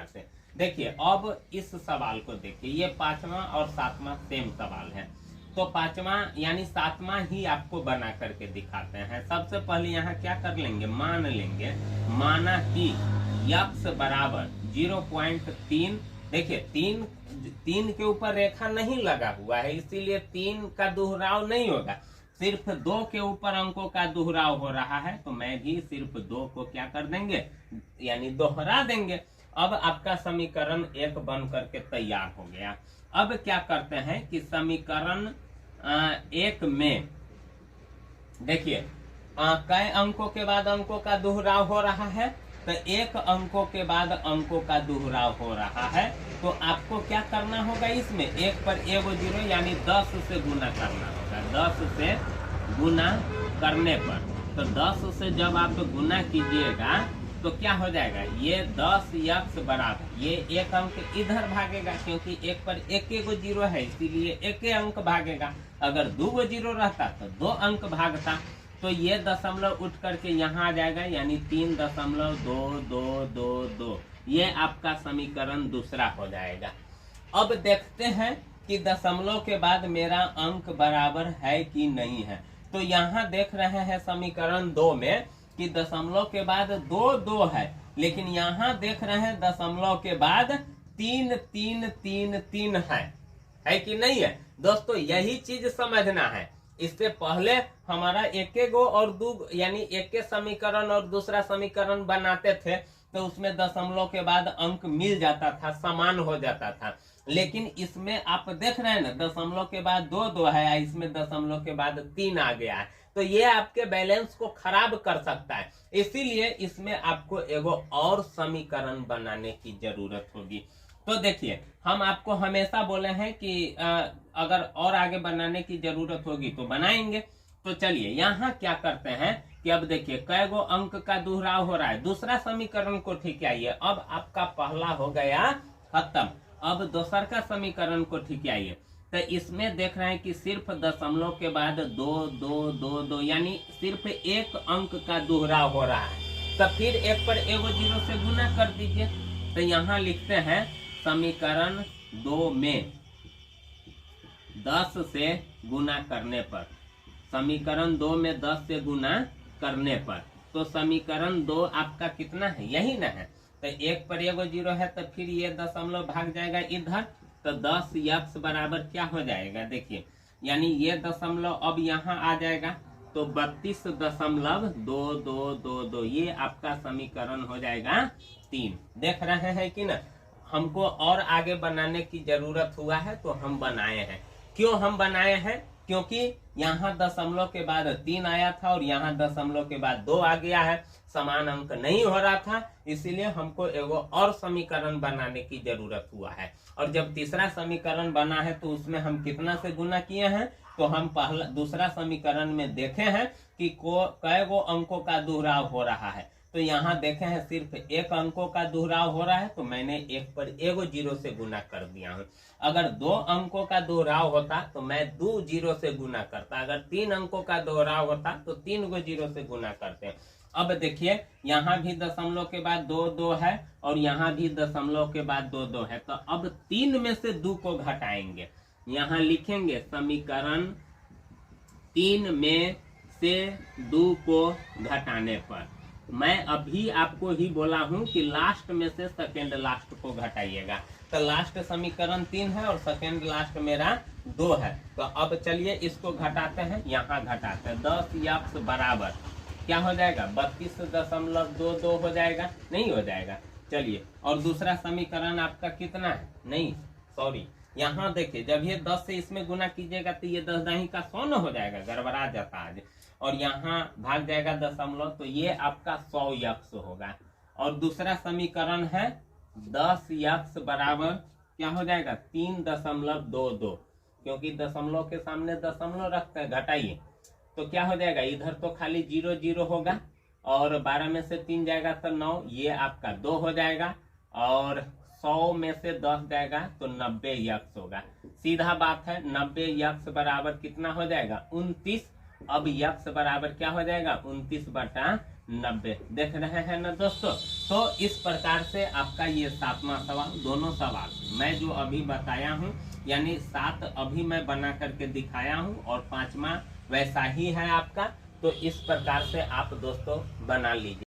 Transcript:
प्रकार से। देखिए अब इस सवाल को देखिए, ये 5वां और 7वां सेम सवाल है, तो 5वां यानी 7वां ही आपको बना करके दिखाते हैं। सबसे पहले यहाँ क्या कर लेंगे, मान लेंगे, माना कि x बराबर 0.3, देखिए 3 के ऊपर रेखा नहीं लगा हुआ है, इसीलिए 3 का दोहराव नहीं होगा, सिर्फ 2 के ऊपर अंकों का दोहराव हो रहा है, तो मैं भी सिर्फ 2 को क्या कर देंगे, यानी दोहरा देंगे। अब आपका समीकरण 1 बन करके तैयार हो गया। अब क्या करते हैं कि समीकरण 1 में देखिए कई अंकों के बाद अंकों का दोहराव हो रहा है, तो 1 अंकों के बाद अंकों का दोहराव हो रहा है, तो आपको क्या करना होगा, इसमें 1 पर 1 0 यानी 10 से गुना करना होगा। 10 से गुना करने पर, तो 10 से जब आप गुना कीजिएगा तो क्या हो जाएगा, ये 10x बराबर, ये 1 अंक इधर भागेगा, क्योंकि 1 पर 1 0 है, इसीलिए 1 अंक भागेगा। अगर 2 0 रहता तो 2 अंक भागता, तो ये दशमलव उठ करके यहाँ आ जाएगा, यानी 3.2222, ये आपका समीकरण दूसरा हो जाएगा। अब देखते हैं कि दशमलव के बाद मेरा अंक बराबर है कि नहीं है। तो यहाँ देख रहे हैं समीकरण 2 में कि दशमलव के बाद 2 है, लेकिन यहाँ देख रहे हैं दशमलव के बाद 3 है कि नहीं है। दोस्तों यही चीज समझना है। इससे पहले हमारा 1 गो और 2 यानी 1 समीकरण और दूसरा समीकरण बनाते थे, तो उसमें दशमलव के बाद अंक मिल जाता था, समान हो जाता था। लेकिन इसमें आप देख रहे हैं ना, दशमलव के बाद 2 है, इसमें दशमलव के बाद 3 आ गया है, तो ये आपके बैलेंस को खराब कर सकता है। इसीलिए इसमें आपको एगो और समीकरण बनाने की जरूरत होगी। तो देखिए हम आपको हमेशा बोले हैं कि अगर और आगे बनाने की जरूरत होगी तो बनाएंगे। तो चलिए यहाँ क्या करते हैं कि अब देखिए कई गो अंक का दोहराव हो रहा है, दूसरा समीकरण को ठीक आइए। अब आपका पहला हो गया खत्म, अब दूसरा का समीकरण को ठीक आइए। तो इसमें देख रहे हैं कि सिर्फ दशमलव के बाद 2 यानी सिर्फ 1 अंक का दोहराव हो रहा है, तो फिर 1 पर 1 0 से गुना कर दीजिए। तो यहाँ लिखते हैं समीकरण 2 में 10 से गुना करने पर, समीकरण 2 में 10 से गुना करने पर, तो समीकरण 2 आपका कितना है, यही ना है। तो 1 पर 1 0 है, तो फिर ये दशमलव भाग जाएगा इधर, तो 10x बराबर क्या हो जाएगा, देखिए यानी ये दशमलव अब यहाँ आ जाएगा, तो 32.2222, ये आपका समीकरण हो जाएगा 3। देख रहे हैं कि ना, हमको और आगे बनाने की जरूरत हुआ है तो हम बनाए हैं। क्यों हम बनाए हैं, क्योंकि यहाँ दशमलव के बाद 3 आया था और यहाँ दशमलव के बाद 2 आ गया है, समान अंक नहीं हो रहा था, इसीलिए हमको एगो और समीकरण बनाने की जरूरत हुआ है। और जब तीसरा समीकरण बना है तो उसमें हम कितना से गुना किए हैं, तो हम पहला दूसरा समीकरण में देखे हैं कि कई गो अंकों का दोहराव हो रहा है। तो यहाँ देखे हैं सिर्फ 1 अंकों का दोहराव हो रहा है, तो मैंने 1 पर 1 0 से गुना कर दिया हूँ। अगर 2 अंकों का दोहराव होता तो मैं 2 0 से गुना करता, अगर 3 अंकों का दोहराव होता तो 3 को 0 से गुना करते। अब देखिए यहाँ भी दशमलव के बाद 2 है और यहाँ भी दशमलव के बाद 2 है, तो अब 3 में से 2 को घटाएंगे। यहाँ लिखेंगे समीकरण 3 में से 2 को घटाने पर, मैं अभी आपको ही बोला हूं कि लास्ट में से सेकेंड लास्ट को घटाइएगा। तो लास्ट समीकरण 3 है और सेकेंड लास्ट मेरा 2 है। तो अब चलिए इसको घटाते हैं, यहाँ घटाते हैं। 10x बराबर क्या हो जाएगा, 32.22 हो जाएगा, नहीं हो जाएगा। चलिए और दूसरा समीकरण आपका कितना है, नहीं सॉरी, यहाँ देखिए जब ये 10 से इसमें गुना कीजिएगा तो ये 10 दाही का 100 हो जाएगा, गड़बड़ा जाता आज, और यहाँ भाग जाएगा दशमलव, तो ये आपका 100x होगा। और दूसरा समीकरण है 10x बराबर क्या हो जाएगा, 3.22, क्योंकि दशमलव के सामने दशमलव रखते हैं, घटाइए तो क्या हो जाएगा, इधर तो खाली 0 0 होगा और 12 में से 3 जाएगा तो 9, ये आपका 2 हो जाएगा, और 100 में से 10 जाएगा तो 90x होगा। सीधा बात है, 90x बराबर कितना हो जाएगा, 29। अब x बराबर क्या हो जाएगा, 29/4 90। देख रहे हैं ना दोस्तों। तो इस प्रकार से आपका ये 7वां सवाल, दोनों सवाल मैं जो अभी बताया हूँ, यानी 7 अभी मैं बना करके दिखाया हूँ और 5वां वैसा ही है आपका। तो इस प्रकार से आप दोस्तों बना लीजिए।